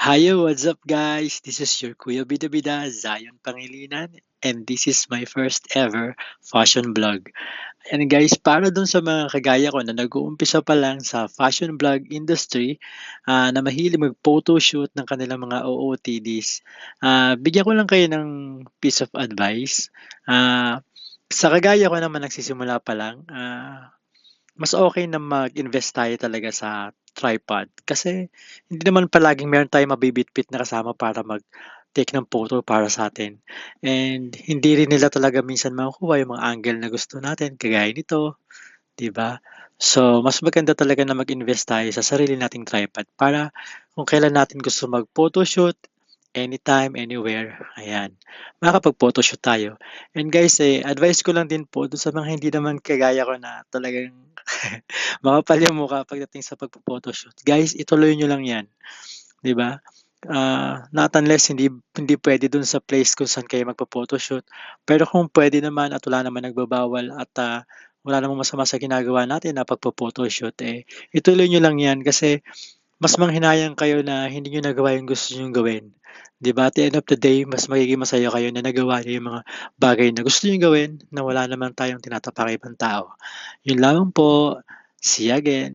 Hayo, what's up guys? This is your Kuya Bida Bida, Zion Pangilinan, and this is my first ever fashion vlog. And guys, para dun sa mga kagaya ko na nag-uumpisa pa lang sa fashion vlog industry, na mahilig mag-photoshoot ng kanilang mga OOTDs, bigyan ko lang kayo ng piece of advice. Sa kagaya ko naman nagsisimula pa lang, mas okay na mag-invest tayo talaga sa tripod kasi hindi naman palaging meron tayong mabibitbit na kasama para mag-take ng photo para sa atin. And hindi rin nila talaga minsan makukuha yung mga angle na gusto natin kagaya nito, 'di ba? So, mas maganda talaga na mag-invest tayo sa sarili nating tripod para kung kailan natin gusto mag-photoshoot, anytime, anywhere, ayan, makakapag-photoshoot tayo. And guys, advice ko lang din po dun sa mga hindi naman kagaya ko na talagang makapal yung mukha pagdating sa pagpo-photoshoot. Guys, ituloy niyo lang 'yan, 'di ba? Not unless hindi puwede dun sa place kung saan kayo magpo-photoshoot. Pero kung puwede naman at wala naman nagbabawal at, wala namang masama sa ginagawa natin na pagpo-photoshoot, ituloy niyo lang 'yan kasi mas manghinayang kayo na hindi niyo nagawa yung gusto niyong gawin, 'di ba? At the end of the day, mas magiging masaya kayo na nagawa niyo yung mga bagay na gusto niyong gawin na wala naman tayong tinatapakang ibang tao. Yun lamang po. See you again.